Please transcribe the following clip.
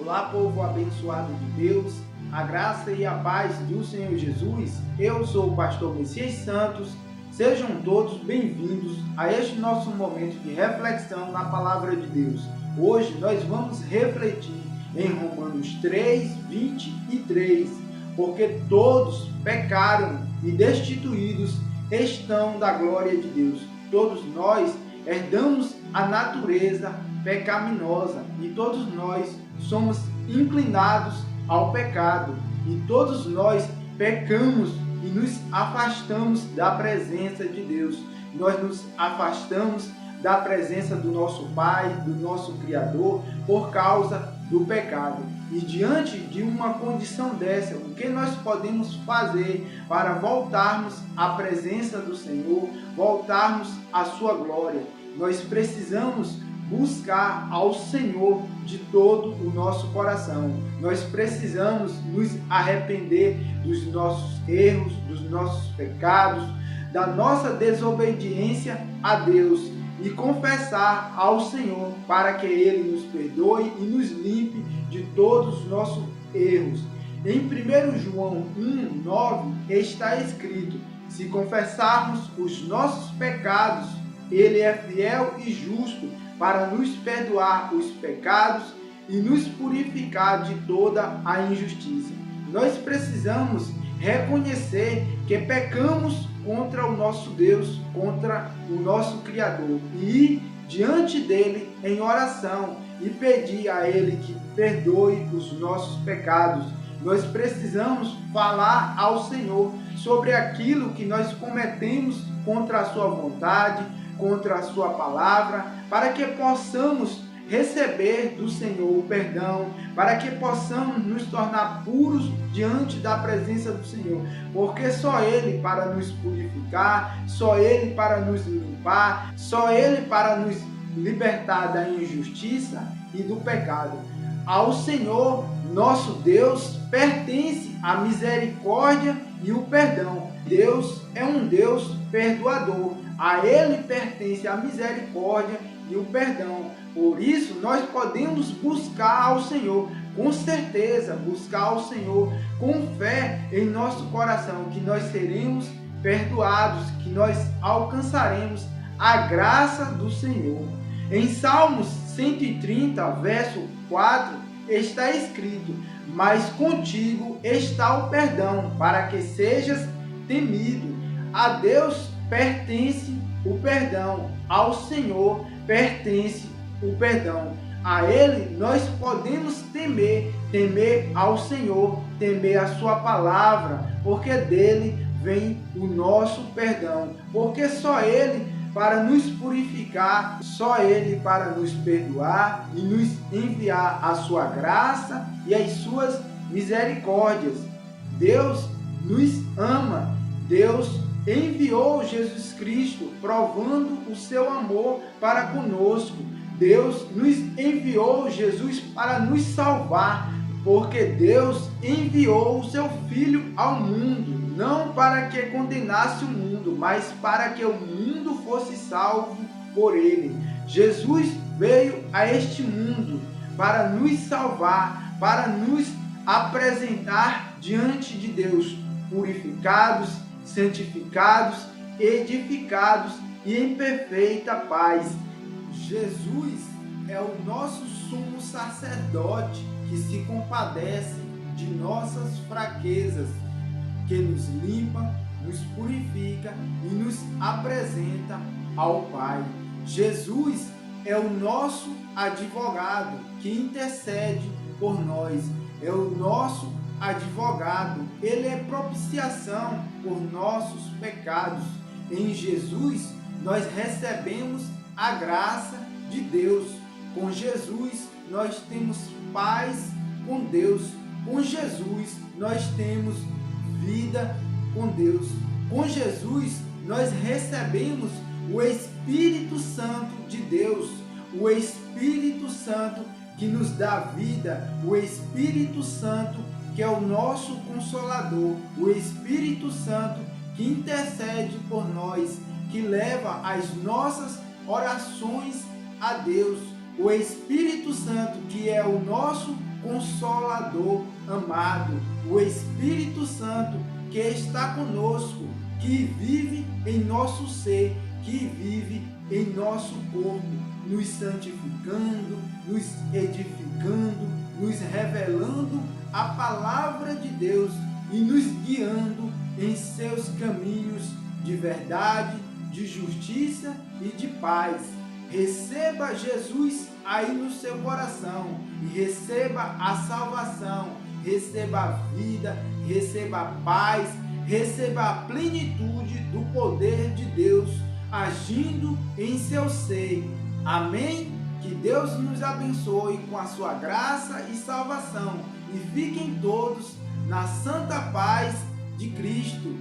Olá, povo abençoado de Deus, a graça e a paz do Senhor Jesus. Eu sou o pastor Messias Santos. Sejam todos bem-vindos a este nosso momento de reflexão na palavra de Deus. Hoje nós vamos refletir em Romanos 3, 23, porque todos pecaram e destituídos estão da glória de Deus. Todos nós herdamos a natureza pecaminosa e todos nós somos inclinados ao pecado e todos nós pecamos e nos afastamos da presença de Deus. Nós nos afastamos da presença do nosso Pai, do nosso Criador, por causa do pecado. E diante de uma condição dessa, o que nós podemos fazer para voltarmos à presença do Senhor, voltarmos à sua glória? Nós precisamos buscar ao Senhor de todo o nosso coração. Nós precisamos nos arrepender dos nossos erros, dos nossos pecados, da nossa desobediência a Deus e confessar ao Senhor para que Ele nos perdoe e nos limpe de todos os nossos erros. Em 1 João 1:9 está escrito: se confessarmos os nossos pecados, Ele é fiel e justo para nos perdoar os pecados e nos purificar de toda a injustiça. Nós precisamos reconhecer que pecamos contra o nosso Deus, contra o nosso Criador, e ir diante dele em oração e pedir a ele que perdoe os nossos pecados. Nós precisamos falar ao Senhor sobre aquilo que nós cometemos contra a sua vontade, contra a sua palavra, para que possamos receber do Senhor o perdão, para que possamos nos tornar puros diante da presença do Senhor, porque só Ele para nos purificar, só Ele para nos limpar, só Ele para nos libertar da injustiça e do pecado. Ao Senhor, nosso Deus, pertence a misericórdia e o perdão. Deus é um Deus perdoador. A Ele pertence a misericórdia e o perdão. Por isso, nós podemos buscar ao Senhor, com certeza, buscar ao Senhor com fé em nosso coração, que nós seremos perdoados, que nós alcançaremos a graça do Senhor. Em Salmos 130, verso 4, está escrito: mas contigo está o perdão, para que sejas temido. A Deus pertence o perdão, ao Senhor pertence o perdão. A Ele nós podemos temer ao Senhor, temer a sua palavra, porque dele vem o nosso perdão, porque só Ele para nos purificar, só Ele para nos perdoar e nos enviar a sua graça e as suas misericórdias. Deus nos ama, Deus enviou Jesus Cristo, provando o seu amor para conosco. Deus nos enviou Jesus para nos salvar, porque Deus enviou o seu Filho ao mundo, não para que condenasse o mundo, mas para que o mundo fosse salvo por ele. Jesus veio a este mundo para nos salvar, para nos apresentar diante de Deus, purificados, santificados, edificados e em perfeita paz. Jesus é o nosso sumo sacerdote que se compadece de nossas fraquezas, que nos limpa, nos purifica e nos apresenta ao Pai. Jesus é o nosso advogado que intercede por nós, é o nosso advogado, ele é propiciação por nossos pecados. Em Jesus nós recebemos a graça de Deus. Com Jesus nós temos paz com Deus. Com Jesus nós temos vida com Deus. Com Jesus nós recebemos o Espírito Santo de Deus, o Espírito Santo que nos dá vida, o Espírito Santo que é o nosso Consolador, o Espírito Santo que intercede por nós, que leva as nossas orações a Deus, o Espírito Santo que é o nosso Consolador amado, o Espírito Santo que está conosco, que vive em nosso ser, que vive em nosso corpo, nos santificando, nos edificando, nos revelando a palavra de Deus e nos guiando em seus caminhos de verdade, de justiça e de paz. Receba Jesus aí no seu coração e receba a salvação, receba a vida, receba a paz, receba a plenitude do poder de Deus agindo em seu ser. Amém? Que Deus nos abençoe com a sua graça e salvação e fiquem todos na santa paz de Cristo.